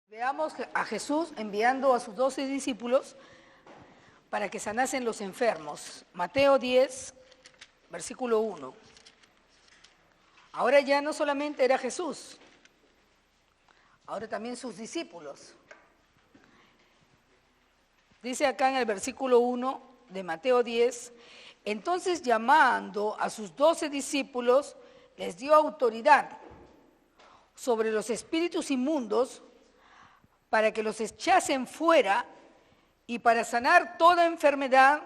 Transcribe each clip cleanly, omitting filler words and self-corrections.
Veamos a Jesús enviando a sus 12 discípulos para que sanasen los enfermos. Mateo 10, versículo 1. Ahora ya no solamente era Jesús, ahora también sus discípulos. Dice acá en el versículo 1 de Mateo 10, entonces llamando a sus 12 discípulos, les dio autoridad sobre los espíritus inmundos para que los echasen fuera y para sanar toda enfermedad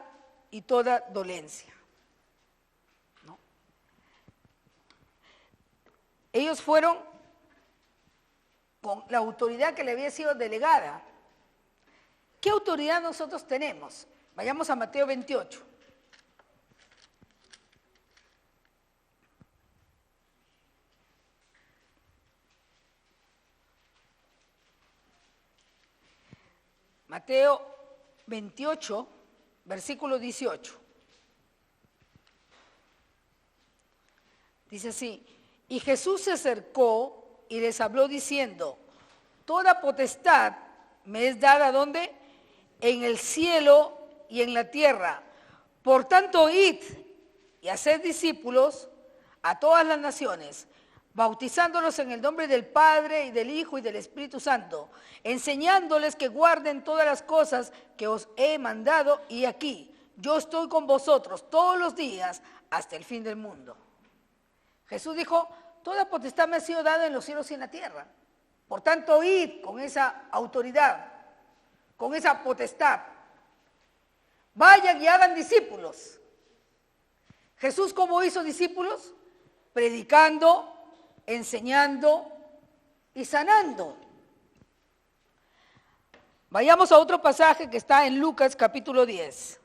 y toda dolencia. ¿No? Ellos fueron con la autoridad que le había sido delegada. ¿Qué autoridad nosotros tenemos? Vayamos a Mateo 28. Mateo 28, versículo 18. Dice así, y Jesús se acercó y les habló diciendo, toda potestad me es dada, ¿dónde? En el cielo y en la tierra. Por tanto, id y haced discípulos a todas las naciones, bautizándolos en el nombre del Padre y del Hijo y del Espíritu Santo, enseñándoles que guarden todas las cosas que os he mandado, y aquí, yo estoy con vosotros todos los días hasta el fin del mundo. Jesús dijo, toda potestad me ha sido dada en los cielos y en la tierra. Por tanto, id con esa autoridad, con esa potestad. Vayan y hagan discípulos. Jesús, ¿cómo hizo discípulos? Predicando, enseñando y sanando. Vayamos a otro pasaje que está en Lucas capítulo 10.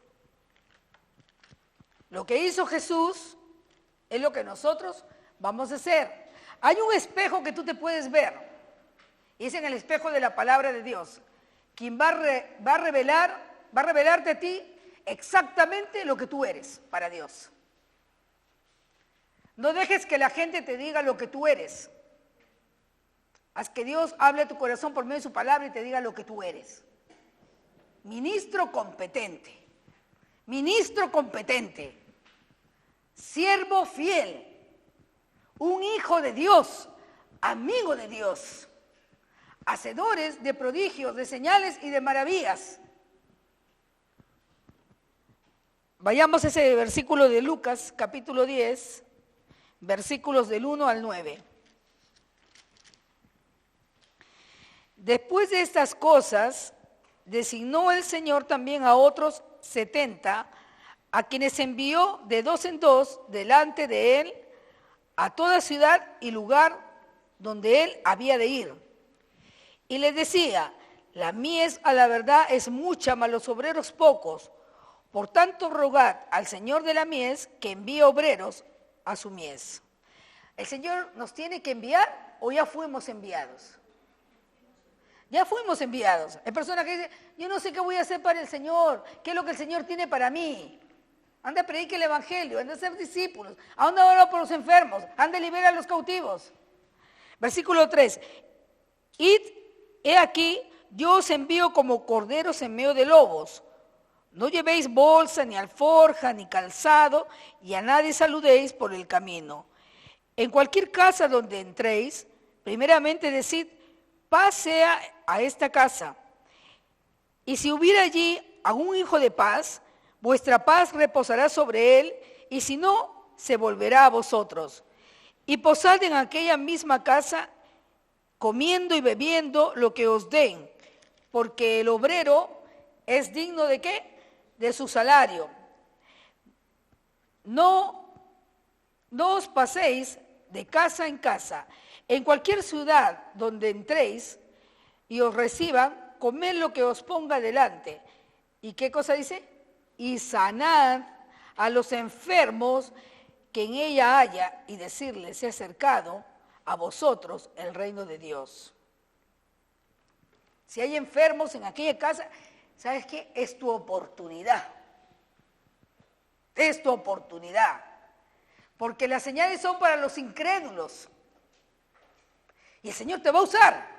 Lo que hizo Jesús es lo que nosotros vamos a hacer. Hay un espejo que tú te puedes ver, y es en el espejo de la palabra de Dios, quien va a revelarte a ti exactamente lo que tú eres para Dios. No dejes que la gente te diga lo que tú eres. Haz que Dios hable a tu corazón por medio de su palabra y te diga lo que tú eres. Ministro competente, siervo fiel, un hijo de Dios, amigo de Dios, hacedores de prodigios, de señales y de maravillas. Vayamos a ese versículo de Lucas capítulo 10, versículos del 1 al 9. Después de estas cosas, designó el Señor también a otros 70, a quienes envió de dos en dos delante de él a toda ciudad y lugar donde él había de ir. Y les decía, la mies a la verdad es mucha, mas los obreros pocos. Por tanto, rogad al Señor de la mies que envíe obreros a su mies. ¿El Señor nos tiene que enviar o ya fuimos enviados? Ya fuimos enviados. Hay personas que dicen, yo no sé qué voy a hacer para el Señor, qué es lo que el Señor tiene para mí. Anda a predicar el Evangelio, anda a ser discípulos, anda a orar por los enfermos, anda a liberar a los cautivos. Versículo 3, id, he aquí, yo os envío como corderos en medio de lobos. No llevéis bolsa, ni alforja, ni calzado, y a nadie saludéis por el camino. En cualquier casa donde entréis, primeramente decid, paz sea a esta casa. Y si hubiera allí algún hijo de paz, vuestra paz reposará sobre él, y si no, se volverá a vosotros. Y posad en aquella misma casa, comiendo y bebiendo lo que os den, porque el obrero es digno ¿de qué? De su salario. No os paséis de casa en casa. En cualquier ciudad donde entréis y os reciban, comed lo que os ponga delante. ¿Y qué cosa dice? Y sanad a los enfermos que en ella haya, y decirles, se ha acercado a vosotros el reino de Dios. Si hay enfermos en aquella casa, ¿sabes qué? Es tu oportunidad. Es tu oportunidad. Porque las señales son para los incrédulos. Y el Señor te va a usar.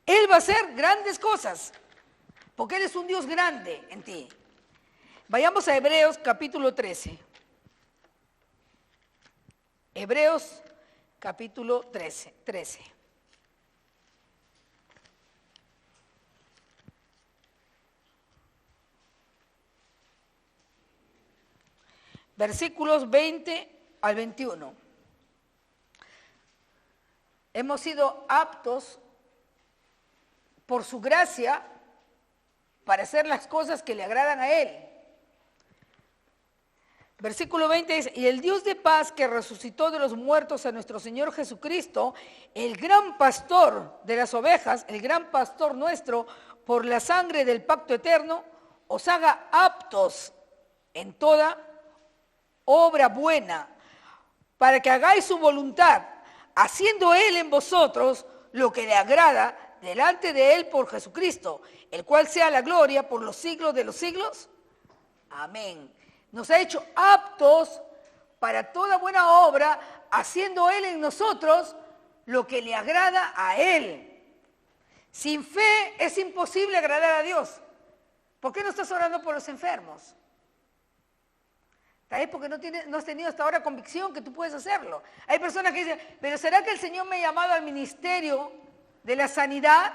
Él va a hacer grandes cosas, porque Él es un Dios grande en ti. Vayamos a Hebreos capítulo 13. Hebreos capítulo 13. Versículos 20 al 21. Hemos sido aptos por su gracia para hacer las cosas que le agradan a Él. Versículo 20 dice, y el Dios de paz que resucitó de los muertos a nuestro Señor Jesucristo, el gran pastor de las ovejas, el gran pastor nuestro, por la sangre del pacto eterno, os haga aptos en toda obra buena, para que hagáis su voluntad, haciendo Él en vosotros lo que le agrada delante de Él por Jesucristo, el cual sea la gloria por los siglos de los siglos. Amén. Nos ha hecho aptos para toda buena obra, haciendo Él en nosotros lo que le agrada a Él. Sin fe es imposible agradar a Dios. ¿Por qué no estás orando por los enfermos? Tal vez porque no has tenido hasta ahora convicción que tú puedes hacerlo. Hay personas que dicen, pero ¿será que el Señor me ha llamado al ministerio de la sanidad?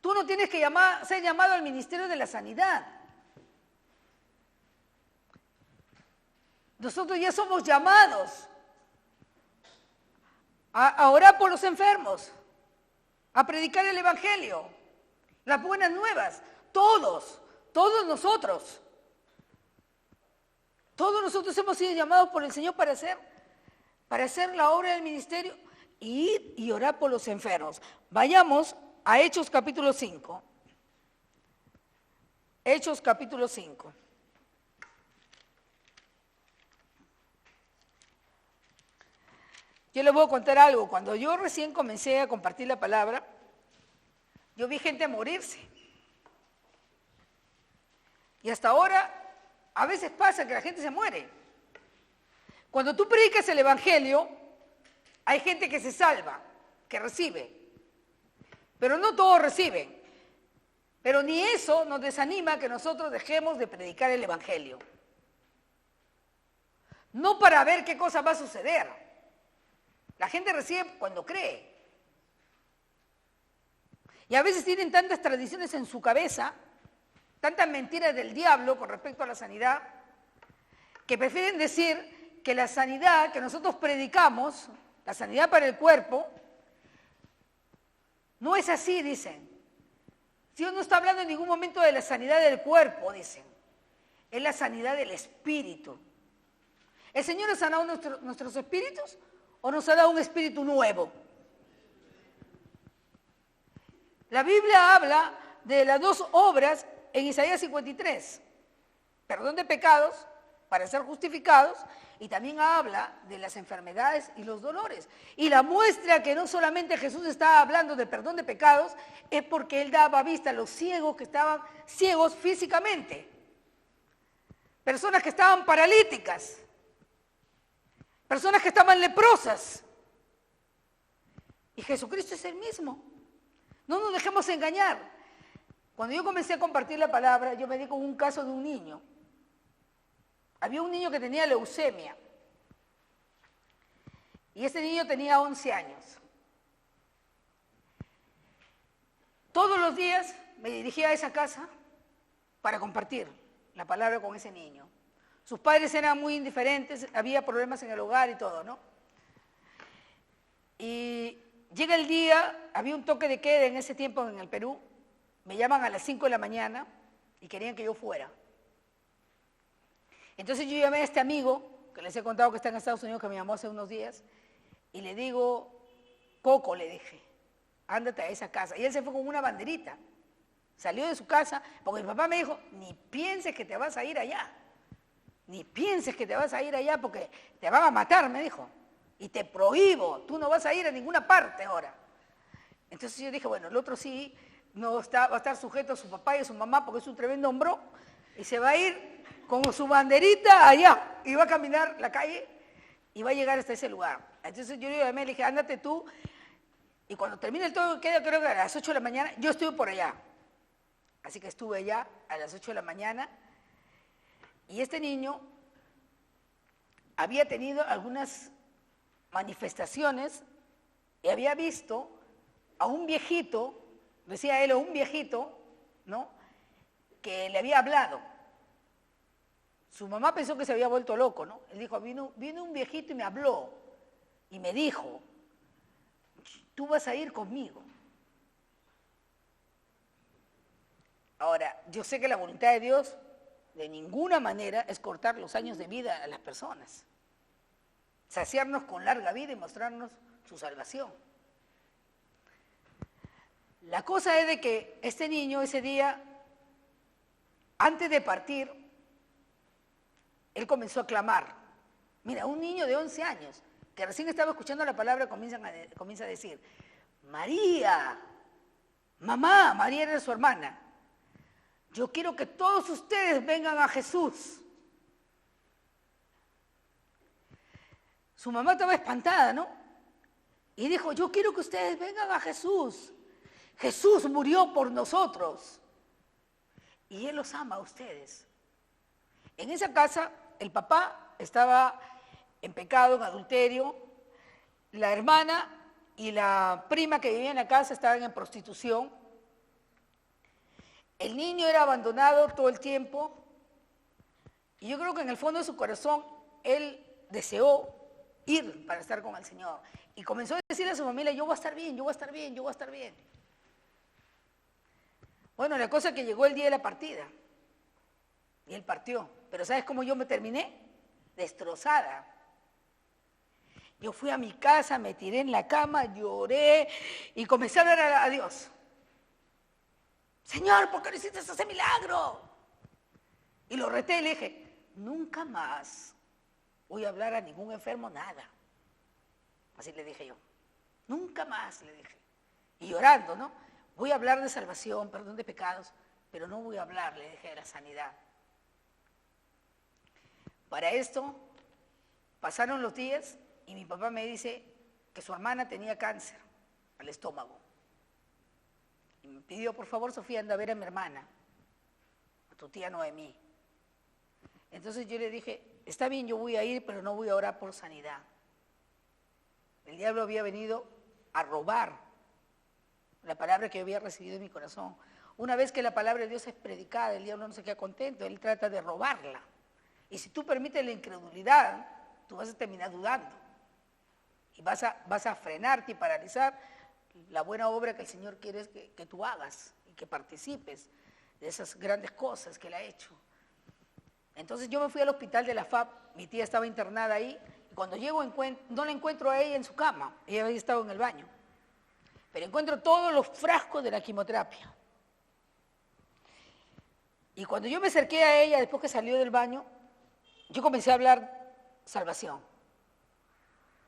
Tú no tienes que ser llamado al ministerio de la sanidad. Nosotros ya somos llamados a orar por los enfermos, a predicar el evangelio, las buenas nuevas. Todos nosotros. Todos nosotros hemos sido llamados por el Señor para hacer la obra del ministerio y ir y orar por los enfermos. Vayamos a Hechos capítulo 5. Hechos capítulo 5. Yo les voy a contar algo. Cuando yo recién comencé a compartir la palabra, yo vi gente morirse. Y hasta ahora, a veces pasa que la gente se muere. Cuando tú predicas el evangelio, hay gente que se salva, que recibe. Pero no todos reciben. Pero ni eso nos desanima que nosotros dejemos de predicar el evangelio. No para ver qué cosa va a suceder. La gente recibe cuando cree. Y a veces tienen tantas tradiciones en su cabeza, tantas mentiras del diablo con respecto a la sanidad, que prefieren decir que la sanidad que nosotros predicamos, la sanidad para el cuerpo, no es así, dicen. Dios no está hablando en ningún momento de la sanidad del cuerpo, dicen. Es la sanidad del espíritu. ¿El Señor ha sanado nuestros espíritus o nos ha dado un espíritu nuevo? La Biblia habla de las dos obras en Isaías 53. Perdón de pecados para ser justificados, y también habla de las enfermedades y los dolores. Y la muestra que no solamente Jesús estaba hablando de perdón de pecados, es porque Él daba vista a los ciegos que estaban ciegos físicamente. Personas que estaban paralíticas. Personas que estaban leprosas. Y Jesucristo es el mismo. No nos dejemos engañar. Cuando yo comencé a compartir la palabra, yo me di con un caso de un niño. Había un niño que tenía leucemia. Y ese niño tenía 11 años. Todos los días me dirigía a esa casa para compartir la palabra con ese niño. Sus padres eran muy indiferentes, había problemas en el hogar y todo, ¿no? Y llega el día, había un toque de queda en ese tiempo en el Perú, me llaman a las 5 de la mañana y querían que yo fuera. Entonces yo llamé a este amigo, que les he contado que está en Estados Unidos, que me llamó hace unos días, y le digo, Coco, le dije, ándate a esa casa. Y él se fue con una banderita, salió de su casa, porque mi papá me dijo, ni pienses que te vas a ir allá, ni pienses que te vas a ir allá porque te van a matar, me dijo, y te prohíbo, tú no vas a ir a ninguna parte ahora. Entonces yo dije, bueno, el otro sí no va a estar sujeto a su papá y a su mamá porque es un tremendo hombro, y se va a ir con su banderita allá, y va a caminar la calle y va a llegar hasta ese lugar. Entonces yo le llamé, le dije, ándate tú, Y cuando termina el toque de queda, creo que a las 8 de la mañana, yo estuve por allá. Así que estuve allá a las 8 de la mañana. Y este niño había tenido algunas manifestaciones y había visto a un viejito, decía él, a un viejito, ¿no?, que le había hablado. Su mamá pensó que se había vuelto loco, ¿no? Él dijo, vino un viejito y me habló y me dijo, tú vas a ir conmigo. Ahora, yo sé que la voluntad de Dios de ninguna manera es cortar los años de vida a las personas, saciarnos con larga vida y mostrarnos su salvación. La cosa es de que este niño ese día, antes de partir, él comenzó a clamar. Mira, un niño de 11 años, que recién estaba escuchando la palabra, comienza a decir, María, mamá, María era su hermana, yo quiero que todos ustedes vengan a Jesús. Su mamá estaba espantada, ¿no? Y dijo, yo quiero que ustedes vengan a Jesús. Jesús murió por nosotros. Y Él los ama a ustedes. En esa casa, el papá estaba en pecado, en adulterio. La hermana y la prima que vivía en la casa estaban en prostitución. El niño era abandonado todo el tiempo. Y yo creo que en el fondo de su corazón, él deseó ir para estar con el Señor. Y comenzó a decirle a su familia, yo voy a estar bien, yo voy a estar bien, yo voy a estar bien. Bueno, la cosa es que llegó el día de la partida. Y él partió. Pero ¿sabes cómo yo me terminé? Destrozada. Yo fui a mi casa, me tiré en la cama, lloré y comencé a orar a Dios. Señor, ¿por qué no hiciste ese milagro? Y lo reté y le dije, nunca más voy a hablar a ningún enfermo nada. Así le dije yo. Nunca más, le dije. Y llorando, ¿no? Voy a hablar de salvación, perdón de pecados, pero no voy a hablar, le dije, de la sanidad. Para esto, pasaron los días y mi papá me dice que su hermana tenía cáncer al estómago. Y me pidió, por favor, Sofía, anda a ver a mi hermana, a tu tía Noemí. Entonces yo le dije, está bien, yo voy a ir, pero no voy a orar por sanidad. El diablo había venido a robar la palabra que yo había recibido en mi corazón. Una vez que la palabra de Dios es predicada, el diablo no se queda contento, él trata de robarla. Y si tú permites la incredulidad, tú vas a terminar dudando. Y vas a frenarte y paralizar la buena obra que el Señor quiere que tú hagas y que participes de esas grandes cosas que Él ha hecho. Entonces yo me fui al hospital de la FAP, mi tía estaba internada ahí, y cuando llego no la encuentro a ella en su cama, ella había estado en el baño, pero encuentro todos los frascos de la quimioterapia. Y cuando yo me acerqué a ella, después que salió del baño, yo comencé a hablar salvación.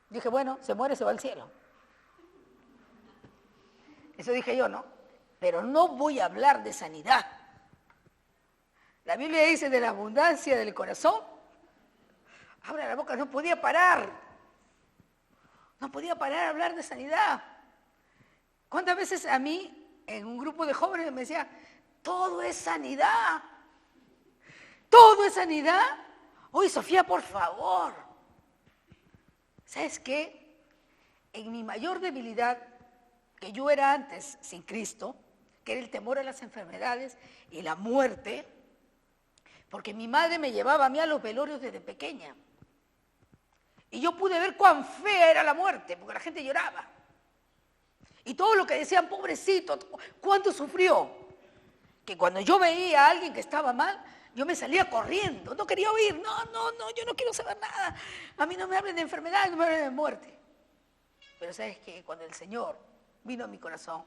Dije, bueno, se muere, se va al cielo. Eso dije yo, ¿no? Pero no voy a hablar de sanidad. La Biblia dice de la abundancia del corazón. Abre la boca, no podía parar. No podía parar a hablar de sanidad. ¿Cuántas veces a mí, en un grupo de jóvenes, me decía, todo es sanidad? Todo es sanidad. Oye, Sofía, por favor. ¿Sabes qué? En mi mayor debilidad, que yo era antes sin Cristo, que era el temor a las enfermedades y la muerte, porque mi madre me llevaba a mí a los velorios desde pequeña. Y yo pude ver cuán fea era la muerte, porque la gente lloraba. Y todo lo que decían, pobrecito, cuánto sufrió. Que cuando yo veía a alguien que estaba mal, yo me salía corriendo, no quería oír, no, yo no quiero saber nada. A mí no me hablen de enfermedad, no me hablen de muerte. Pero ¿sabes qué? Cuando el Señor vino a mi corazón,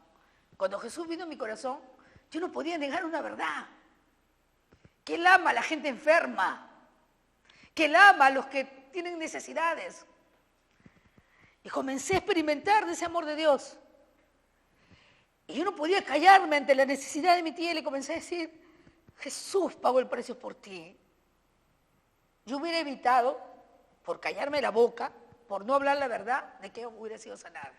cuando Jesús vino a mi corazón, yo no podía negar una verdad. Que Él ama a la gente enferma, que Él ama a los que tienen necesidades. Y comencé a experimentar de ese amor de Dios. Y yo no podía callarme ante la necesidad de mi tía y le comencé a decir, Jesús pagó el precio por ti. Yo hubiera evitado, por callarme la boca, por no hablar la verdad, de que hubiera sido sanada.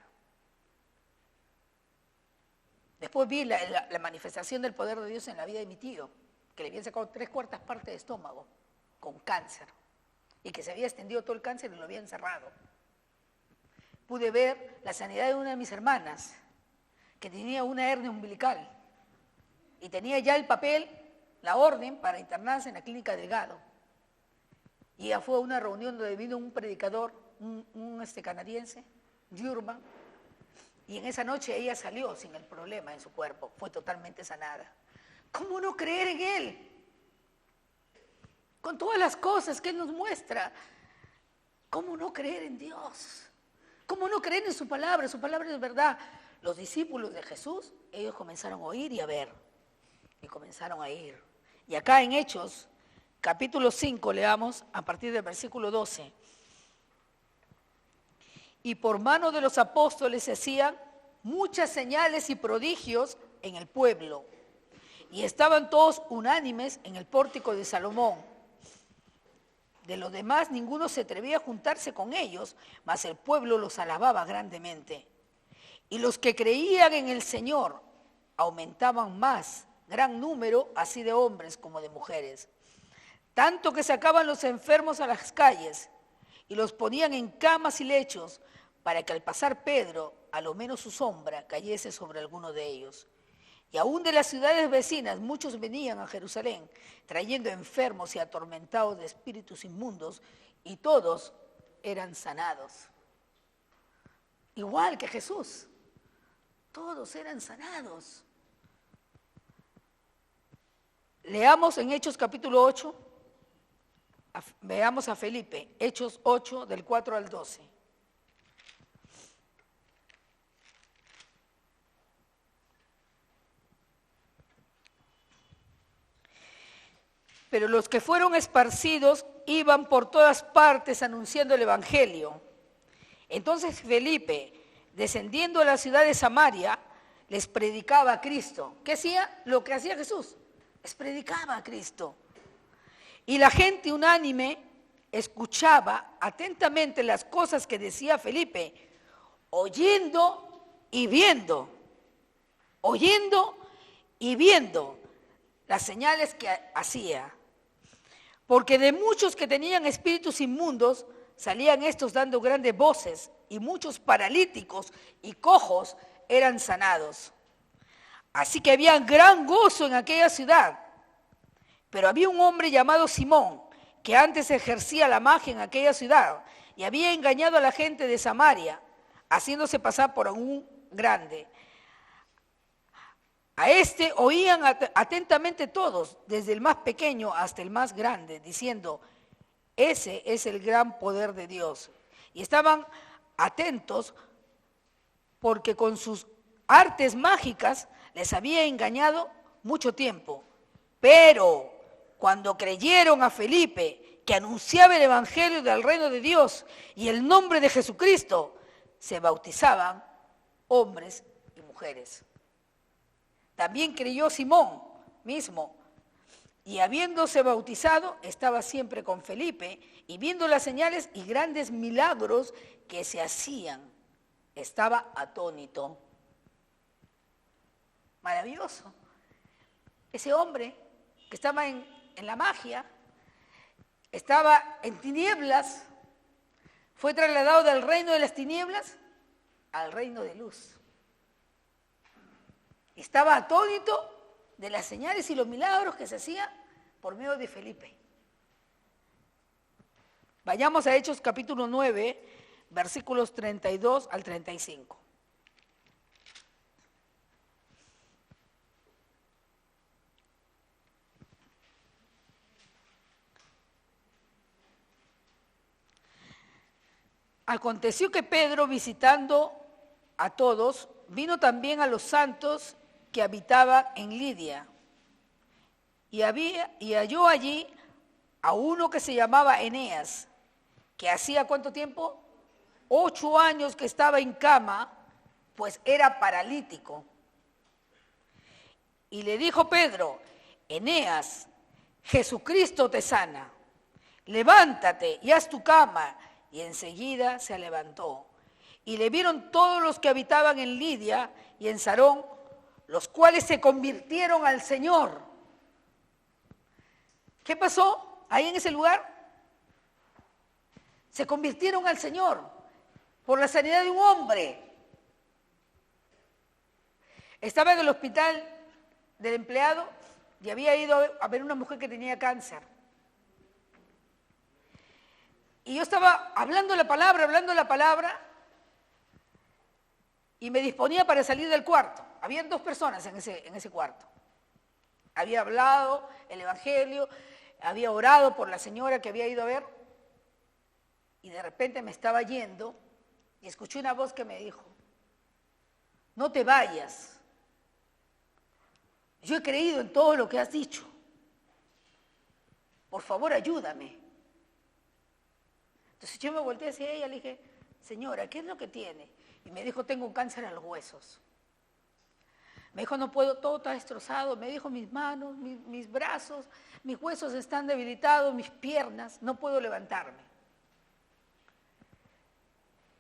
Después vi la manifestación del poder de Dios en la vida de mi tío, que le habían sacado 3/4 partes de estómago con cáncer y que se había extendido todo el cáncer y lo habían cerrado. Pude ver la sanidad de una de mis hermanas, que tenía una hernia umbilical y tenía ya el papel, la orden para internarse en la clínica Delgado. Y ella fue a una reunión donde vino un predicador, un canadiense, Jurman, y en esa noche ella salió sin el problema en su cuerpo, fue totalmente sanada. ¿Cómo no creer en Él? Con todas las cosas que Él nos muestra, ¿cómo no creer en Dios? ¿Cómo no creer en su palabra? Su palabra es verdad. Los discípulos de Jesús, ellos comenzaron a oír y a ver, y comenzaron a ir. Y acá en Hechos, capítulo 5, leamos a partir del versículo 12. Y por mano de los apóstoles se hacían muchas señales y prodigios en el pueblo. Y estaban todos unánimes en el pórtico de Salomón. De los demás ninguno se atrevía a juntarse con ellos, mas el pueblo los alababa grandemente. Y los que creían en el Señor aumentaban más, gran número, así de hombres como de mujeres. Tanto que sacaban los enfermos a las calles y los ponían en camas y lechos, para que al pasar Pedro, a lo menos su sombra cayese sobre alguno de ellos. Y aún de las ciudades vecinas muchos venían a Jerusalén, trayendo enfermos y atormentados de espíritus inmundos, y todos eran sanados. Igual que Jesús, todos eran sanados. Leamos en Hechos capítulo 8, veamos a Felipe, Hechos 8 del 4 al 12. Pero los que fueron esparcidos iban por todas partes anunciando el evangelio. Entonces Felipe, descendiendo a la ciudad de Samaria, les predicaba a Cristo. ¿Qué hacía? Lo que hacía Jesús, les predicaba a Cristo. Y la gente unánime escuchaba atentamente las cosas que decía Felipe, oyendo y viendo las señales que hacía. Porque de muchos que tenían espíritus inmundos, salían estos dando grandes voces, y muchos paralíticos y cojos eran sanados. Así que había gran gozo en aquella ciudad. Pero había un hombre llamado Simón, que antes ejercía la magia en aquella ciudad, y había engañado a la gente de Samaria, haciéndose pasar por un grande. A este oían atentamente todos, desde el más pequeño hasta el más grande, diciendo, ese es el gran poder de Dios. Y estaban atentos porque con sus artes mágicas les había engañado mucho tiempo. Pero cuando creyeron a Felipe, que anunciaba el evangelio del reino de Dios y el nombre de Jesucristo, se bautizaban hombres y mujeres. También creyó Simón mismo, y habiéndose bautizado, estaba siempre con Felipe, y viendo las señales y grandes milagros que se hacían, estaba atónito. Maravilloso. Ese hombre que estaba en la magia, estaba en tinieblas, fue trasladado del reino de las tinieblas al reino de luz. Estaba atónito de las señales y los milagros que se hacían por medio de Felipe. Vayamos a Hechos capítulo 9, versículos 32 al 35. Aconteció que Pedro, visitando a todos, vino también a los santos que habitaban en Lidia, y halló allí a uno que se llamaba Eneas, que hacía ¿cuánto tiempo? 8 años que estaba en cama, pues era paralítico. Y le dijo Pedro, Eneas, Jesucristo te sana, levántate y haz tu cama. Y enseguida se levantó. Y le vieron todos los que habitaban en Lidia y en Sarón, los cuales se convirtieron al Señor. ¿Qué pasó ahí en ese lugar? Se convirtieron al Señor por la sanidad de un hombre. Estaba en el hospital del empleado y había ido a ver una mujer que tenía cáncer. Y yo estaba hablando la palabra, y me disponía para salir del cuarto. Habían 2 personas en ese cuarto. Había hablado el Evangelio, había orado por la señora que había ido a ver, y de repente me estaba yendo y escuché una voz que me dijo: no te vayas. Yo he creído en todo lo que has dicho. Por favor, ayúdame. Entonces yo me volteé hacia ella y le dije: señora, ¿qué es lo que tiene? Y me dijo: tengo un cáncer en los huesos. Me dijo: no puedo, todo está destrozado. Me dijo: mis manos, mis brazos, mis huesos están debilitados, mis piernas, no puedo levantarme.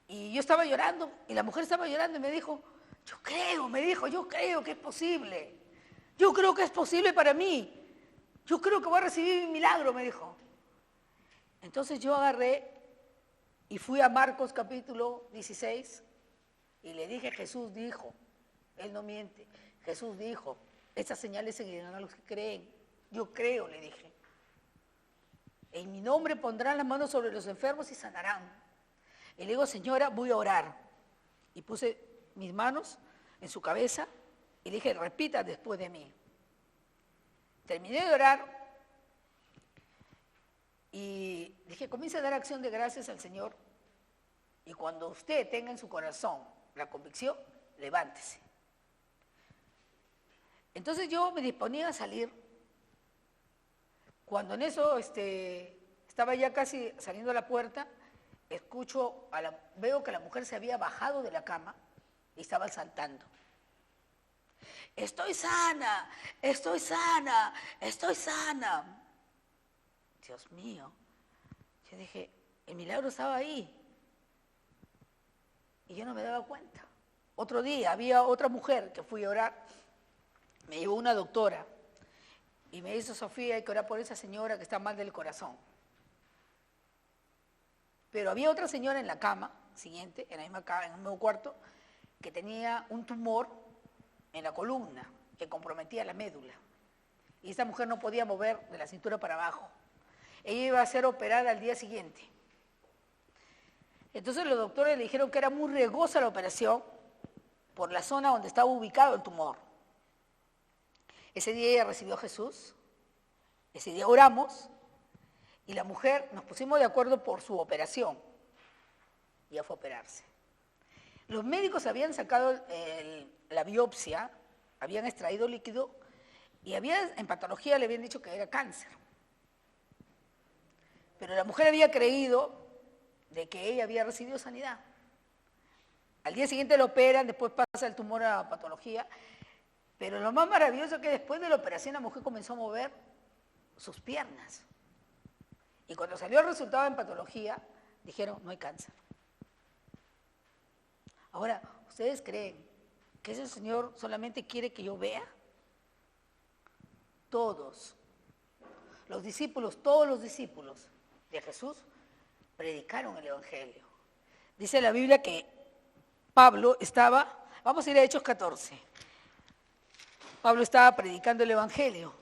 Y yo estaba llorando, y la mujer estaba llorando y me dijo: yo creo que es posible. Yo creo que es posible para mí. Yo creo que voy a recibir mi milagro, me dijo. Entonces yo agarré y fui a Marcos capítulo 16 y le dije: Jesús dijo, Él no miente, Jesús dijo, estas señales seguirán a los que creen. Yo creo, le dije. En mi nombre pondrán las manos sobre los enfermos y sanarán. Y le digo: señora, voy a orar. Y puse mis manos en su cabeza y le dije: repita después de mí. Terminé de orar y dije: comience a dar acción de gracias al Señor, y cuando usted tenga en su corazón la convicción, levántese. Entonces yo me disponía a salir. Cuando en eso estaba ya casi saliendo a la puerta, veo que la mujer se había bajado de la cama y estaba saltando. Estoy sana, estoy sana, estoy sana. Dios mío. Yo dije: el milagro estaba ahí. Y yo no me daba cuenta. Otro día había otra mujer que fui a orar. Me llevó una doctora y me dijo: Sofía, hay que orar por esa señora que está mal del corazón. Pero había otra señora en la cama siguiente, en la misma cama, en el mismo cuarto, que tenía un tumor en la columna que comprometía la médula. Y esta mujer no podía mover de la cintura para abajo. Ella iba a ser operada al día siguiente. Entonces los doctores le dijeron que era muy riesgosa la operación por la zona donde estaba ubicado el tumor. Ese día ella recibió a Jesús, ese día oramos, y la mujer nos pusimos de acuerdo por su operación. Y ya fue a operarse. Los médicos habían sacado la biopsia, habían extraído líquido, y en patología le habían dicho que era cáncer. Pero la mujer había creído de que ella había recibido sanidad. Al día siguiente lo operan, después pasa el tumor a patología, pero lo más maravilloso es que después de la operación la mujer comenzó a mover sus piernas. Y cuando salió el resultado en patología, dijeron: no hay cáncer. Ahora, ¿ustedes creen que ese Señor solamente quiere que yo vea? Todos los discípulos de Jesús predicaron el Evangelio. Dice la Biblia que Pablo estaba, vamos a ir a Hechos 14. Pablo estaba predicando el Evangelio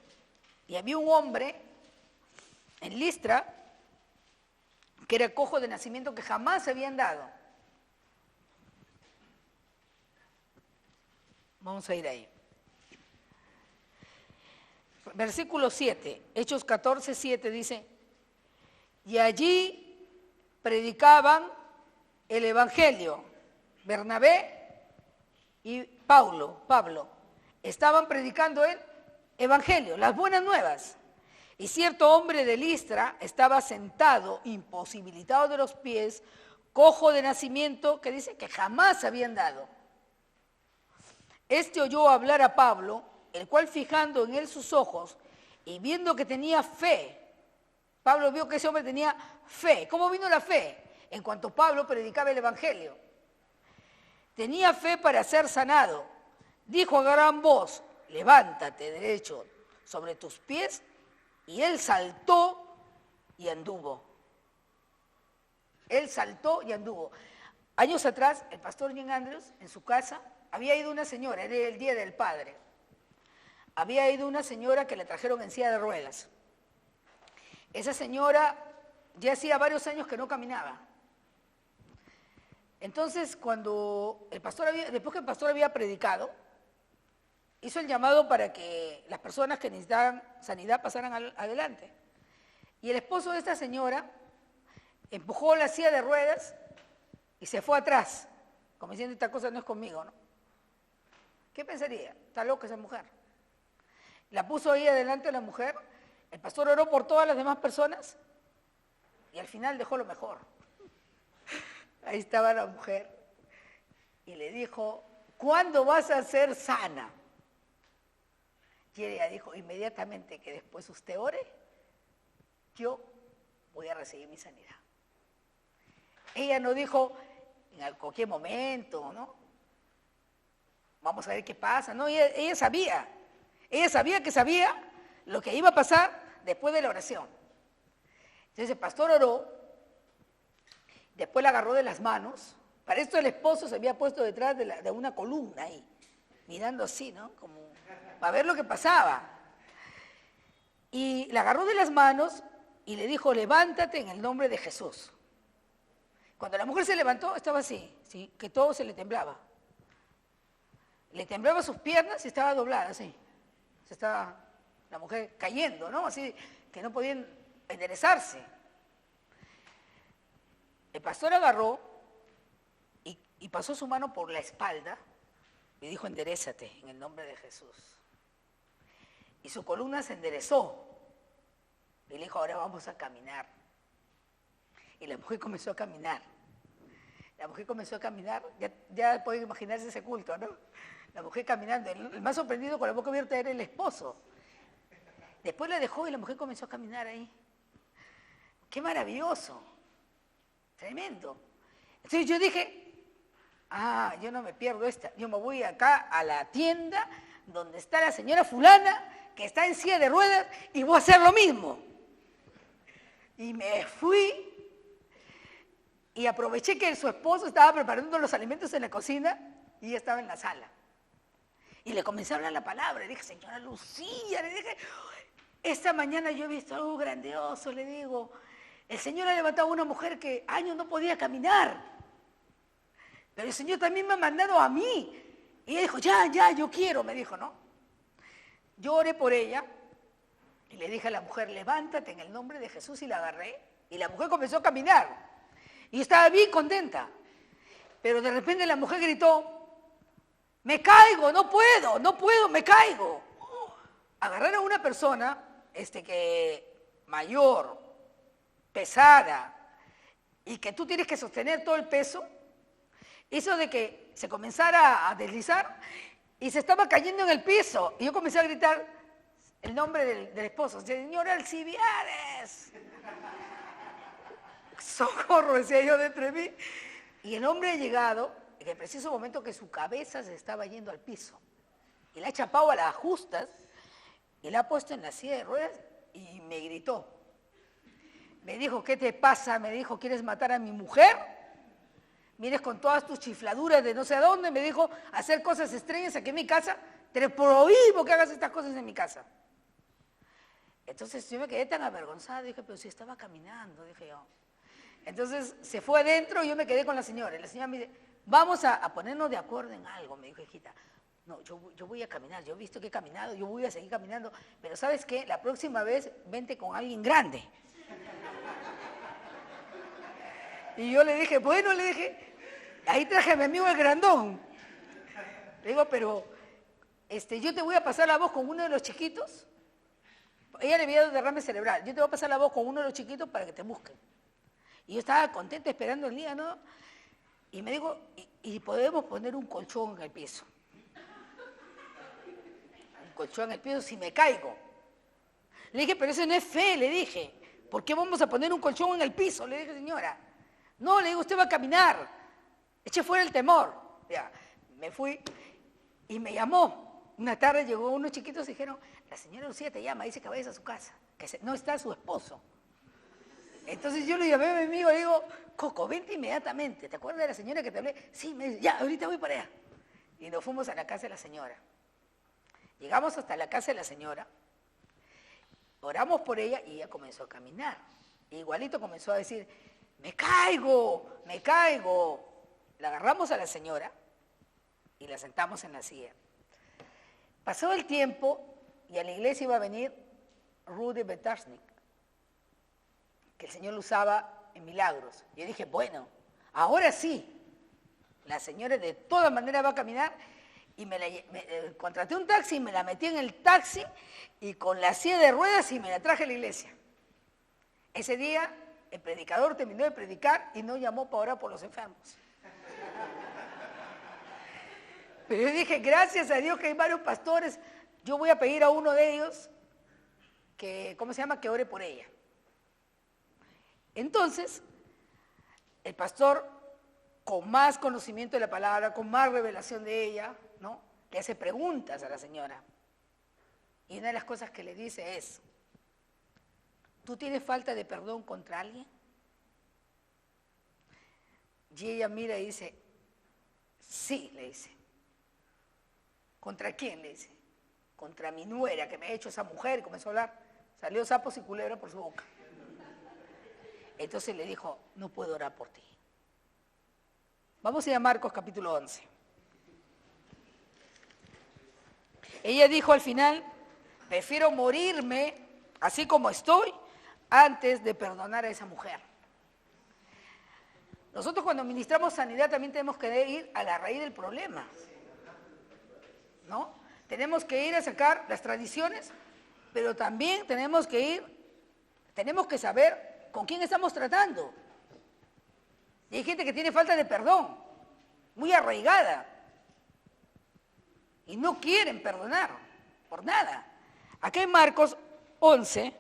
y había un hombre en Listra que era cojo de nacimiento, que jamás se habían dado. Vamos a ir ahí. Versículo 7, Hechos 14, 7 dice: y allí predicaban el Evangelio. Bernabé y Pablo estaban predicando el Evangelio, las buenas nuevas. Y cierto hombre de Listra estaba sentado, imposibilitado de los pies, cojo de nacimiento, que dice que jamás se habían dado. Este oyó hablar a Pablo, el cual, fijando en él sus ojos y viendo que tenía fe, Pablo vio que ese hombre tenía fe. ¿Cómo vino la fe? En cuanto Pablo predicaba el Evangelio. Tenía fe para ser sanado. dijo a gran voz, levántate derecho sobre tus pies, y él saltó y anduvo. Él saltó y anduvo. Años atrás, el pastor Jim Andrews, en su casa, había ido una señora, era el Día del Padre. Había ido una señora que le trajeron en silla de ruedas. Esa señora ya hacía varios años que no caminaba. Entonces, después que el pastor había predicado, hizo el llamado para que las personas que necesitaban sanidad pasaran adelante. Y el esposo de esta señora empujó la silla de ruedas y se fue atrás, como diciendo, esta cosa no es conmigo, ¿no? ¿Qué pensaría? Está loca esa mujer. La puso ahí adelante la mujer, el pastor oró por todas las demás personas y al final dejó lo mejor. Ahí estaba la mujer y le dijo, ¿cuándo vas a ser sana? Y ella dijo, inmediatamente que después usted ore, yo voy a recibir mi sanidad. Ella no dijo, en cualquier momento, ¿no? Vamos a ver qué pasa. No, ella sabía. Ella sabía que sabía lo que iba a pasar después de la oración. Entonces el pastor oró, después la agarró de las manos. Para esto el esposo se había puesto detrás de una columna ahí, mirando así, ¿no? Como para ver lo que pasaba. Y la agarró de las manos y le dijo, levántate en el nombre de Jesús. Cuando la mujer se levantó, estaba así, ¿sí? Que todo se le temblaba. Le temblaba sus piernas y estaba doblada, así. Se estaba la mujer cayendo, ¿no? Así que no podían enderezarse. El pastor agarró y pasó su mano por la espalda y dijo, enderézate en el nombre de Jesús. Y su columna se enderezó. Y le dijo, ahora vamos a caminar. Y la mujer comenzó a caminar. La mujer comenzó a caminar, ya pueden imaginarse ese culto, ¿no? La mujer caminando, el más sorprendido con la boca abierta era el esposo. Después la dejó y la mujer comenzó a caminar ahí. ¡Qué maravilloso! Tremendo. Entonces yo dije, yo no me pierdo esta. Yo me voy acá a la tienda donde está la señora fulana, que está en silla de ruedas, y voy a hacer lo mismo. Y me fui y aproveché que su esposo estaba preparando los alimentos en la cocina y ella estaba en la sala. Y le comencé a hablar la palabra. Le dije, señora Lucía, le dije, esta mañana yo he visto algo grandioso, le digo. El Señor ha levantado a una mujer que años no podía caminar. Pero el Señor también me ha mandado a mí. Y ella dijo, ya, yo quiero, me dijo, ¿no? Yo oré por ella y le dije a la mujer, levántate en el nombre de Jesús, y la agarré. Y la mujer comenzó a caminar. Y estaba bien contenta. Pero de repente la mujer gritó, me caigo, no puedo, me caigo. Agarrar a una persona que mayor, pesada, y que tú tienes que sostener todo el peso, hizo de que se comenzara a deslizar y se estaba cayendo en el piso. Y yo comencé a gritar el nombre del esposo, señor Alcibiades. Socorro, decía yo dentro de mí. Y el hombre ha llegado en el preciso momento que su cabeza se estaba yendo al piso. Y la ha chapado a las justas y la ha puesto en la silla de ruedas y me gritó. Me dijo, ¿qué te pasa? Me dijo, ¿quieres matar a mi mujer? Vienes con todas tus chifladuras de no sé a dónde. Me dijo, hacer cosas extrañas aquí en mi casa. Te prohíbo que hagas estas cosas en mi casa. Entonces yo me quedé tan avergonzada. Dije, pero si estaba caminando, dije yo. Entonces se fue adentro y yo me quedé con la señora. Y la señora me dice, vamos a ponernos de acuerdo en algo. Me dijo, hijita, no, yo voy a caminar. Yo he visto que he caminado, yo voy a seguir caminando. Pero ¿sabes qué? La próxima vez vente con alguien grande. Y yo le dije, bueno, ahí traje a mi amigo el grandón. Le digo, pero yo te voy a pasar la voz con uno de los chiquitos. Ella le había dado derrame cerebral. Yo te voy a pasar la voz con uno de los chiquitos para que te busquen. Y yo estaba contenta esperando el día, ¿no? Y me dijo, y podemos poner un colchón en el piso. Un colchón en el piso si me caigo. Le dije, pero eso no es fe, le dije. ¿Por qué vamos a poner un colchón en el piso? Le dije, señora. No, le digo, usted va a caminar. Eche fuera el temor. Ya, me fui Y me llamó. Una tarde llegó unos chiquitos y dijeron, la señora Lucía te llama, dice que vayas a su casa, que no está su esposo. Entonces yo le llamé a mi amigo y le digo, Coco, vente inmediatamente. ¿Te acuerdas de la señora que te hablé? Sí, me dice, ya, ahorita voy para allá. Y nos fuimos a la casa de la señora. Llegamos hasta la casa de la señora, oramos por ella y ella comenzó a caminar. Y igualito comenzó a decir, me caigo, me caigo. La agarramos a la señora y la sentamos en la silla. Pasó el tiempo y a la iglesia iba a venir Rudy Betarsnik, que el Señor lo usaba en milagros. Yo dije, bueno, ahora sí, la señora de todas maneras va a caminar. Y contraté un taxi, me la metí en el taxi y con la silla de ruedas y me la traje a la iglesia. Ese día el predicador terminó de predicar y no llamó para orar por los enfermos. Pero yo dije, gracias a Dios que hay varios pastores, yo voy a pedir a uno de ellos que, ¿cómo se llama?, que ore por ella. Entonces, el pastor, con más conocimiento de la palabra, con más revelación de ella, ¿no?, le hace preguntas a la señora. Y una de las cosas que le dice es, ¿tú tienes falta de perdón contra alguien? Y ella mira y dice, sí, le dice. ¿Contra quién? Le dice. Contra mi nuera, que me ha hecho esa mujer. Y comenzó a hablar. Salió sapos y culebra por su boca. Entonces le dijo, no puedo orar por ti. Vamos a ir a Marcos capítulo 11. Ella dijo al final, prefiero morirme así como estoy antes de perdonar a esa mujer. Nosotros cuando ministramos sanidad también tenemos que ir a la raíz del problema, ¿no? Tenemos que ir a sacar las tradiciones, pero también tenemos que saber con quién estamos tratando. Y hay gente que tiene falta de perdón, muy arraigada, y no quieren perdonar por nada. Acá en Marcos 11,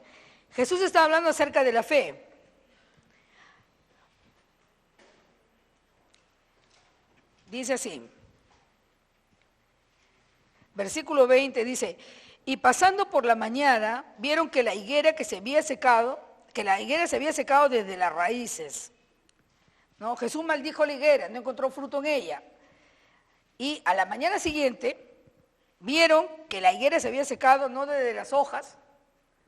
Jesús está hablando acerca de la fe. Dice así, versículo 20 dice, y pasando por la mañana, vieron que la higuera se había secado desde las raíces. ¿No? Jesús maldijo la higuera, no encontró fruto en ella. Y a la mañana siguiente, vieron que la higuera se había secado no desde las hojas,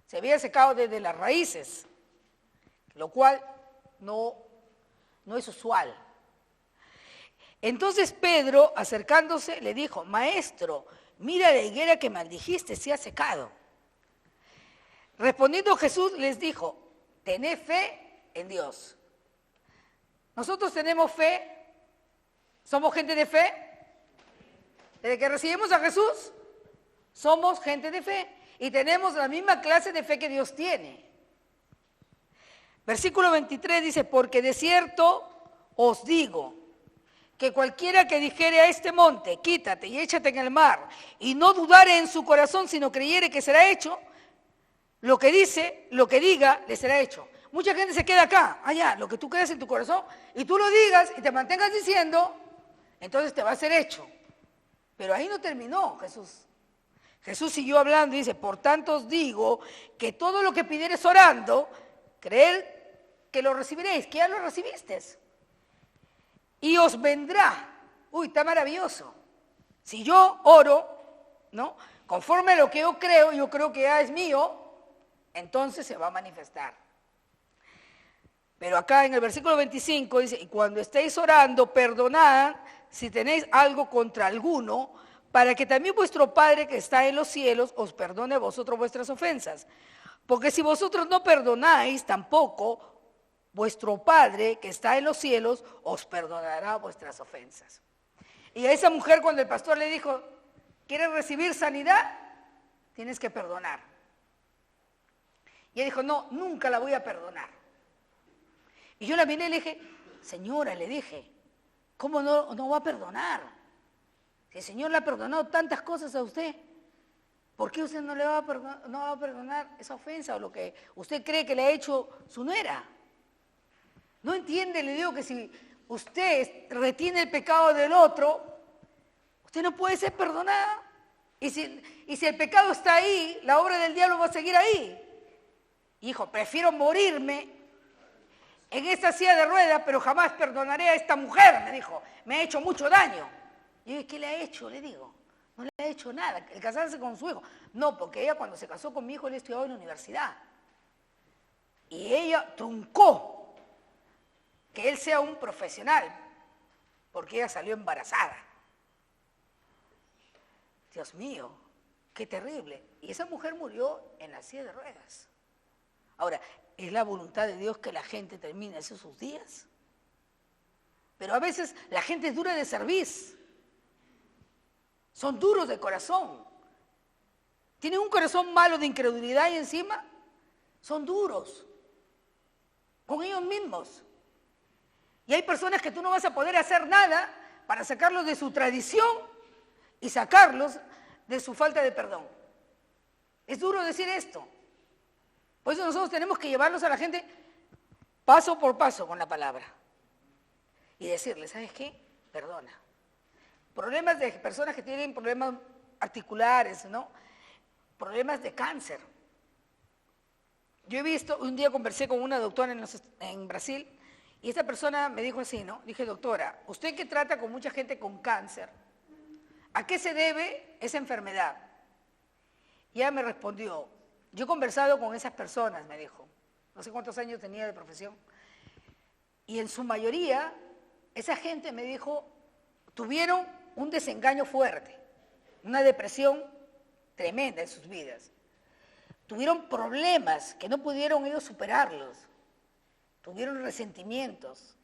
se había secado desde las raíces, lo cual no es usual. Entonces Pedro, acercándose, le dijo, Maestro, mira la higuera que maldijiste, se ha secado. Respondiendo Jesús les dijo, tened fe en Dios. Nosotros tenemos fe, somos gente de fe. Desde que recibimos a Jesús, somos gente de fe y tenemos la misma clase de fe que Dios tiene. Versículo 23 dice, porque de cierto os digo, que cualquiera que dijere a este monte, quítate y échate en el mar, y no dudare en su corazón, sino creyere que será hecho, lo que diga, le será hecho. Mucha gente se queda acá, allá, lo que tú crees en tu corazón, y tú lo digas y te mantengas diciendo, entonces te va a ser hecho. Pero ahí no terminó Jesús. Jesús siguió hablando y dice, por tanto os digo que todo lo que pidieres orando, creed que lo recibiréis, que ya lo recibiste. Y os vendrá. Uy, está maravilloso. Si yo oro, ¿no?, conforme a lo que yo creo que ya es mío, entonces se va a manifestar. Pero acá en el versículo 25 dice, y cuando estéis orando, perdonad si tenéis algo contra alguno, para que también vuestro Padre que está en los cielos os perdone a vosotros vuestras ofensas. Porque si vosotros no perdonáis, tampoco vuestro Padre que está en los cielos os perdonará vuestras ofensas. Y a esa mujer cuando el pastor le dijo, ¿quieres recibir sanidad? Tienes que perdonar. Y ella dijo, no, nunca la voy a perdonar. Y yo la miré y le dije, señora, le dije, ¿cómo no va a perdonar? Si el Señor le ha perdonado tantas cosas a usted, ¿por qué usted no va a perdonar esa ofensa o lo que usted cree que le ha hecho su nuera? No entiende, le digo que si usted retiene el pecado del otro, usted Usted no puede ser perdonada. Y si el pecado está ahí, la obra del diablo va a seguir ahí. Hijo, prefiero morirme en esta silla de ruedas, pero jamás perdonaré a esta mujer, me dijo. Me ha hecho mucho daño. Y yo, ¿qué le ha hecho? Le digo. No le ha hecho nada. El casarse con su hijo. No, porque ella cuando se casó con mi hijo, él estudiaba en la universidad. Y ella truncó que él sea un profesional, porque ella salió embarazada. Dios mío, qué terrible. Y esa mujer murió en la silla de ruedas. Ahora, ¿es la voluntad de Dios que la gente termine así sus días? Pero a veces la gente es dura de cerviz. Son duros de corazón. Tienen un corazón malo de incredulidad y encima son duros con ellos mismos. Y hay personas que tú no vas a poder hacer nada para sacarlos de su tradición y sacarlos de su falta de perdón. Es duro decir esto. Por eso nosotros tenemos que llevarlos a la gente paso por paso con la palabra. Y decirles, ¿sabes qué? Perdona. Problemas de personas que tienen problemas articulares, ¿no? Problemas de cáncer. Yo he visto, un día conversé con una doctora en Brasil, y esta persona me dijo así, ¿no? Dije, doctora, usted que trata con mucha gente con cáncer, ¿a qué se debe esa enfermedad? Y ella me respondió, yo he conversado con esas personas, me dijo, no sé cuántos años tenía de profesión, y en su mayoría, esa gente me dijo, tuvieron un desengaño fuerte, una depresión tremenda en sus vidas. Tuvieron problemas que no pudieron ellos superarlos. Tuvieron resentimientos.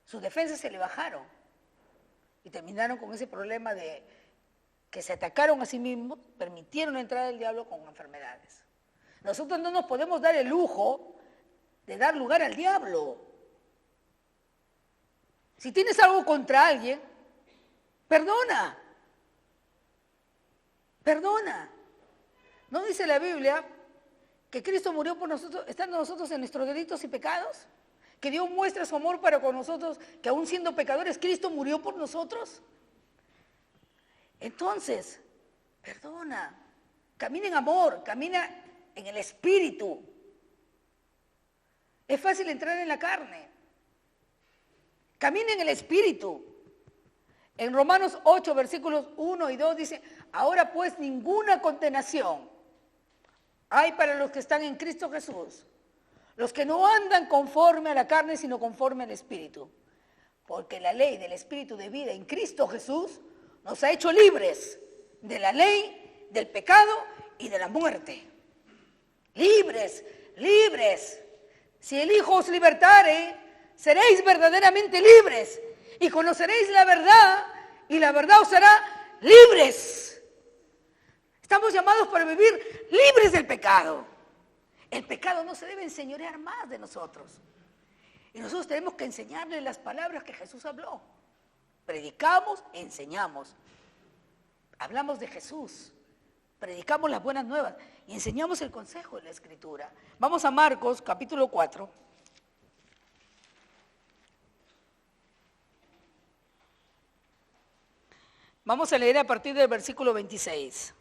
Sus defensas se le bajaron y terminaron con ese problema de que se atacaron a sí mismos, permitieron la entrada del diablo con enfermedades. Nosotros no nos podemos dar el lujo de dar lugar al diablo. Si tienes algo contra alguien, perdona. Perdona. ¿No dice la Biblia que Cristo murió por nosotros, estando nosotros en nuestros delitos y pecados? Que Dios muestra su amor para con nosotros, que aún siendo pecadores, Cristo murió por nosotros. Entonces, perdona, camina en amor, camina en el Espíritu. Es fácil entrar en la carne. Camina en el Espíritu. En Romanos 8, versículos 1 y 2 dice, ahora pues ninguna condenación hay para los que están en Cristo Jesús, los que no andan conforme a la carne, sino conforme al Espíritu. Porque la ley del Espíritu de vida en Cristo Jesús nos ha hecho libres de la ley, del pecado y de la muerte. Libres, libres. Si el Hijo os libertare, seréis verdaderamente libres y conoceréis la verdad y la verdad os hará libres. Estamos llamados para vivir libres del pecado. El pecado no se debe enseñorear más de nosotros. Y nosotros tenemos que enseñarle las palabras que Jesús habló. Predicamos, enseñamos. Hablamos de Jesús. Predicamos las buenas nuevas y enseñamos el consejo de la Escritura. Vamos a Marcos, capítulo 4. Vamos a leer a partir del versículo 26.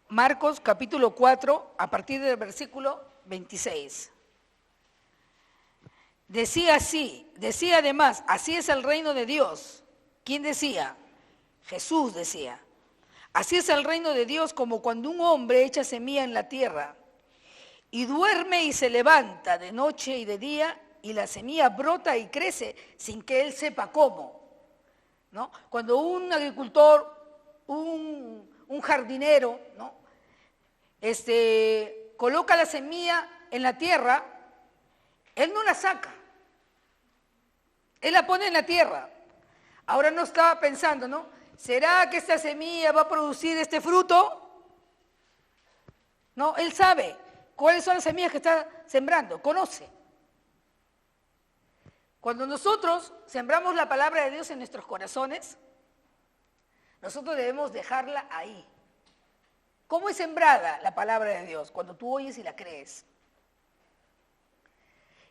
Marcos capítulo 4, a partir del versículo 26. Decía además, así es el reino de Dios. ¿Quién decía? Jesús decía. Así es el reino de Dios como cuando un hombre echa semilla en la tierra y duerme y se levanta de noche y de día y la semilla brota y crece sin que él sepa cómo, ¿no? Cuando un agricultor, un jardinero, ¿no? Coloca la semilla en la tierra, él no la saca, él la pone en la tierra. Ahora no estaba pensando, ¿no? ¿Será que esta semilla va a producir este fruto? No, él sabe cuáles son las semillas que está sembrando, conoce. Cuando nosotros sembramos la palabra de Dios en nuestros corazones, nosotros debemos dejarla ahí. ¿Cómo es sembrada la palabra de Dios? Cuando tú oyes y la crees.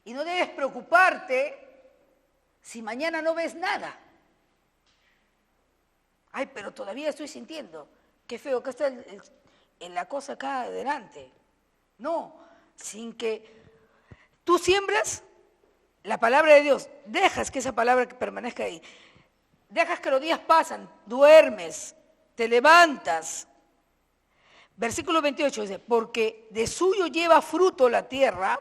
Y no debes preocuparte si mañana no ves nada. Ay, pero todavía estoy sintiendo. Qué feo que está en la cosa acá adelante. No, sin que tú siembras la palabra de Dios, dejas que esa palabra permanezca ahí. Dejas que los días pasan, duermes, te levantas. Versículo 28 dice, porque de suyo lleva fruto la tierra,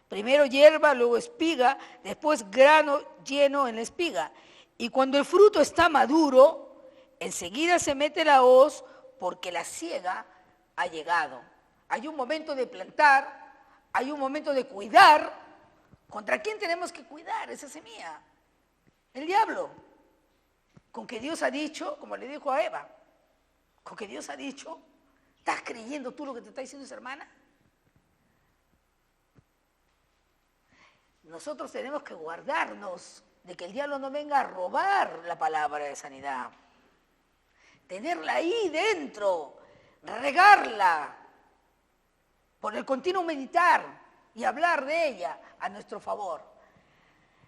primero hierba, luego espiga, después grano lleno en la espiga. Y cuando el fruto está maduro, enseguida se mete la hoz porque la siega ha llegado. Hay un momento de plantar, hay un momento de cuidar. ¿Contra quién tenemos que cuidar esa semilla? El diablo. Con que Dios ha dicho, como le dijo a Eva, con que Dios ha dicho, ¿estás creyendo tú lo que te está diciendo esa hermana? Nosotros tenemos que guardarnos de que el diablo no venga a robar la palabra de sanidad. Tenerla ahí dentro, regarla, por el continuo meditar y hablar de ella a nuestro favor.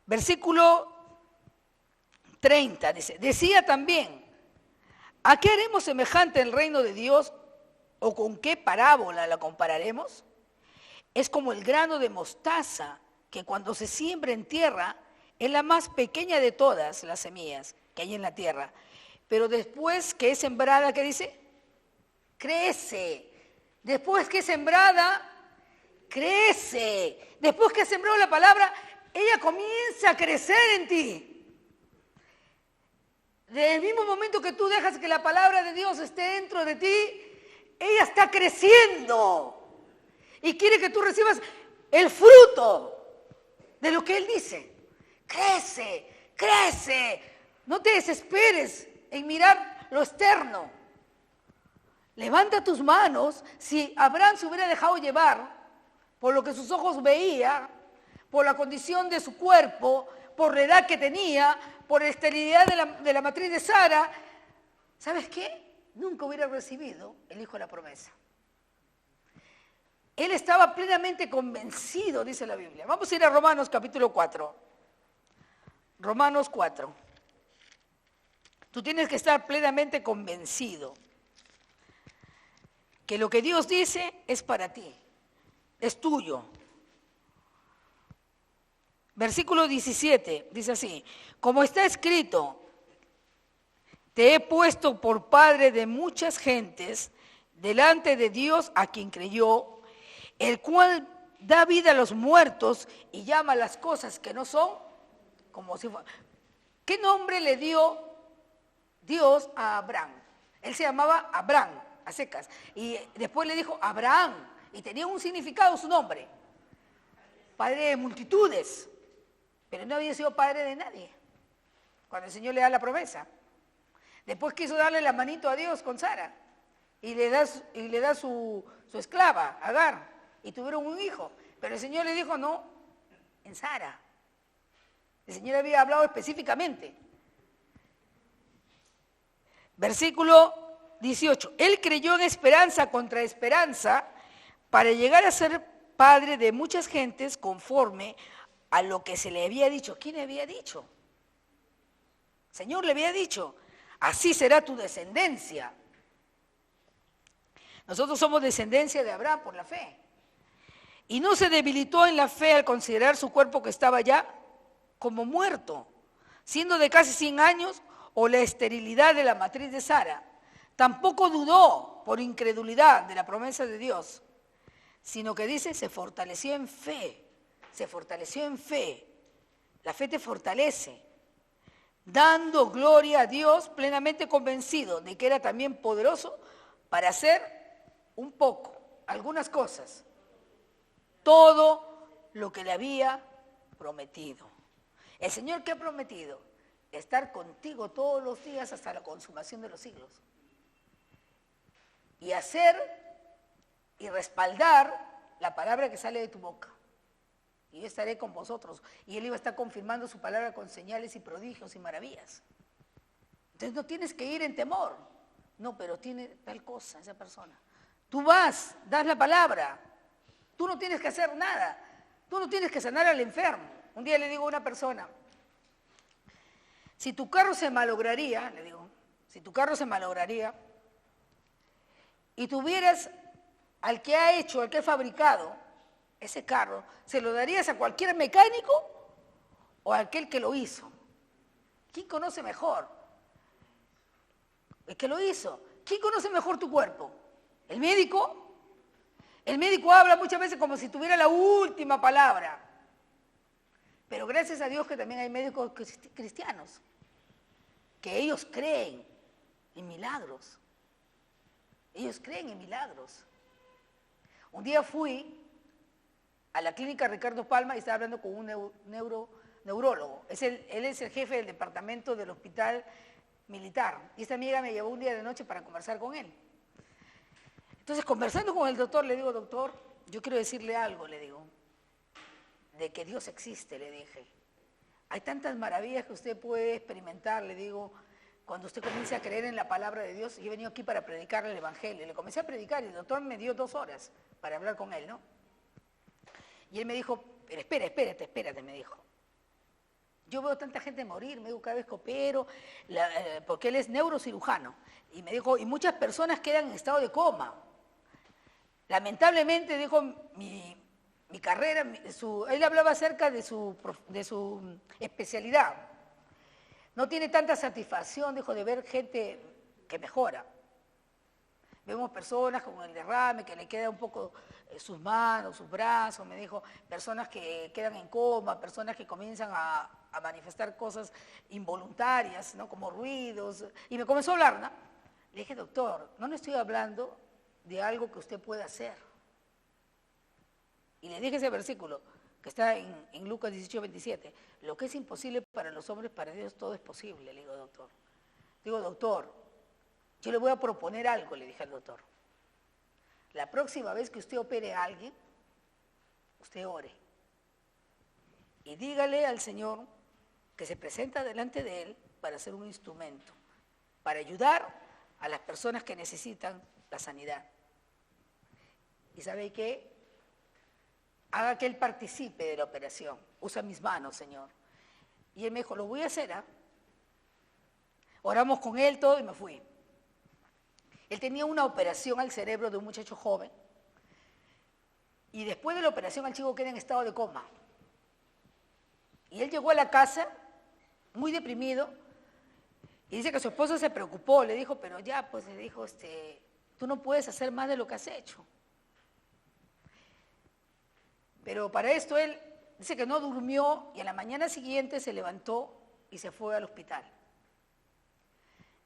Versículo 30 dice, decía también, ¿a qué haremos semejante el reino de Dios o con qué parábola la compararemos? Es como el grano de mostaza que cuando se siembra en tierra es la más pequeña de todas las semillas que hay en la tierra. Pero después que es sembrada, ¿qué dice? Crece. Después que es sembrada, crece. Después que has sembrado la palabra, ella comienza a crecer en ti. Desde el mismo momento que tú dejas que la palabra de Dios esté dentro de ti, ella está creciendo. Y quiere que tú recibas el fruto de lo que Él dice. Crece, crece. No te desesperes en mirar lo externo. Levanta tus manos. Si Abraham se hubiera dejado llevar por lo que sus ojos veían, por la condición de su cuerpo, por la edad que tenía, por la esterilidad de la matriz de Sara, ¿sabes qué? Nunca hubiera recibido el hijo de la promesa. Él estaba plenamente convencido, dice la Biblia. Vamos a ir a Romanos capítulo 4. Romanos 4. Tú tienes que estar plenamente convencido que lo que Dios dice es para ti, es tuyo. Versículo 17 dice así, como está escrito, te he puesto por padre de muchas gentes delante de Dios a quien creyó, el cual da vida a los muertos y llama las cosas que no son como si fueran. ¿Qué nombre le dio Dios a Abraham? Él se llamaba Abraham, a secas, y después le dijo Abraham, y tenía un significado su nombre, padre de multitudes, pero no había sido padre de nadie cuando el Señor le da la promesa. Después quiso darle la manito a Dios con Sara, y le da su esclava, Agar, y tuvieron un hijo, pero el Señor le dijo no, en Sara. El Señor había hablado específicamente. Versículo 18. Él creyó en esperanza contra esperanza para llegar a ser padre de muchas gentes conforme a lo que se le había dicho. ¿Quién le había dicho? El Señor le había dicho, así será tu descendencia. Nosotros somos descendencia de Abraham por la fe. Y no se debilitó en la fe al considerar su cuerpo que estaba ya como muerto, siendo de casi 100 años, o la esterilidad de la matriz de Sara. Tampoco dudó por incredulidad de la promesa de Dios, sino que dice, se fortaleció en fe, se fortaleció en fe. La fe te fortalece, dando gloria a Dios, plenamente convencido de que era también poderoso para hacer un poco, algunas cosas, todo lo que le había prometido. El Señor que ha prometido estar contigo todos los días hasta la consumación de los siglos. Y hacer y respaldar la palabra que sale de tu boca. Y yo estaré con vosotros. Y Él iba a estar confirmando su palabra con señales y prodigios y maravillas. Entonces no tienes que ir en temor. No, pero tiene tal cosa esa persona. Tú vas, das la palabra. Tú no tienes que hacer nada. Tú no tienes que sanar al enfermo. Un día le digo a una persona, si tu carro se malograría, le digo, si tu carro se malograría y tuvieras al que ha hecho, al que ha fabricado ese carro, ¿se lo darías a cualquier mecánico o a aquel que lo hizo? ¿Quién conoce mejor? El que lo hizo. ¿Quién conoce mejor tu cuerpo? ¿El médico? El médico habla muchas veces como si tuviera la última palabra. Pero gracias a Dios que también hay médicos cristianos, que ellos creen en milagros. Ellos creen en milagros. Un día fui a la clínica Ricardo Palma y estaba hablando con un neurólogo. Él es el jefe del departamento del hospital militar. Y esta amiga me llevó un día de noche para conversar con él. Entonces, conversando con el doctor, le digo, doctor, yo quiero decirle algo, le digo, de que Dios existe, le dije. Hay tantas maravillas que usted puede experimentar, le digo, cuando usted comience a creer en la palabra de Dios. Yo he venido aquí para predicarle el evangelio. Le comencé a predicar y el doctor me dio 2 horas para hablar con él, ¿no? Y él me dijo, pero espérate, me dijo. Yo veo tanta gente morir, me dijo, cada vez que opero, porque él es neurocirujano. Y me dijo, y muchas personas quedan en estado de coma. Lamentablemente, dijo, mi carrera, él hablaba acerca de su especialidad. No tiene tanta satisfacción, dijo, de ver gente que mejora. Vemos personas con el derrame, que le queda un poco sus manos, sus brazos, me dijo, personas que quedan en coma, personas que comienzan a manifestar cosas involuntarias, ¿no? Como ruidos. Y me comenzó a hablar, ¿no? Le dije, doctor, no le estoy hablando de algo que usted puede hacer. Y le dije ese versículo, que está en Lucas 18:27. Lo que es imposible para los hombres, para Dios todo es posible, le digo, doctor. Digo, doctor, yo le voy a proponer algo, le dije al doctor. La próxima vez que usted opere a alguien, usted ore. Y dígale al Señor que se presenta delante de Él para ser un instrumento, para ayudar a las personas que necesitan la sanidad. ¿Y sabe qué? Haga que Él participe de la operación. Usa mis manos, Señor. Y él me dijo, lo voy a hacer, ¿ah? Oramos con él todo y me fui. Él tenía una operación al cerebro de un muchacho joven. Y después de la operación el chico queda en estado de coma. Y él llegó a la casa muy deprimido y dice que su esposo se preocupó. Le dijo, pero ya, pues le dijo, tú no puedes hacer más de lo que has hecho. Pero para esto él dice que no durmió y a la mañana siguiente se levantó y se fue al hospital.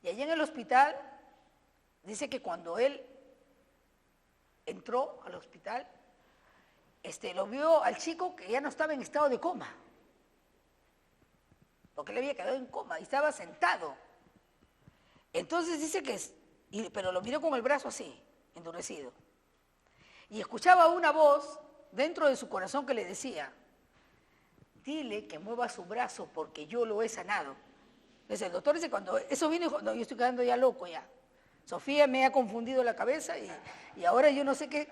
Y allí en el hospital dice que cuando él entró al hospital, lo vio al chico que ya no estaba en estado de coma, porque él había quedado en coma y estaba sentado. Entonces dice que, pero lo miró con el brazo así, endurecido. Y escuchaba una voz dentro de su corazón que le decía, dile que mueva su brazo porque yo lo he sanado. Entonces el doctor dice, cuando eso vino, dijo, no, yo estoy quedando ya loco ya. Sofía me ha confundido la cabeza y ahora yo no sé qué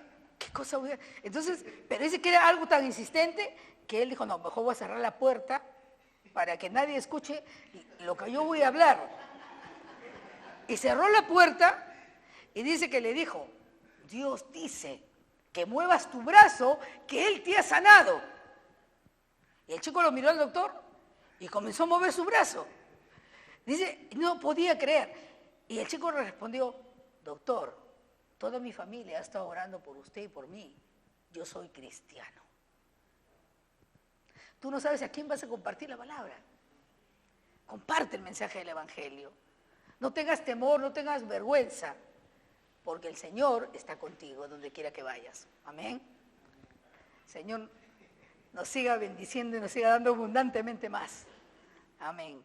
cosa voy a... Entonces, pero dice que era algo tan insistente que él dijo, no, mejor voy a cerrar la puerta para que nadie escuche lo que yo voy a hablar. Y cerró la puerta y dice que le dijo, Dios dice que muevas tu brazo, que Él te ha sanado. Y el chico lo miró al doctor y comenzó a mover su brazo. Dice, no podía creer. Y el chico le respondió, doctor, toda mi familia ha estado orando por usted y por mí. Yo soy cristiano. Tú no sabes a quién vas a compartir la palabra. Comparte el mensaje del evangelio. No tengas temor, no tengas vergüenza, porque el Señor está contigo donde quiera que vayas. Amén. Señor nos siga bendiciendo y nos siga dando abundantemente más. Amén.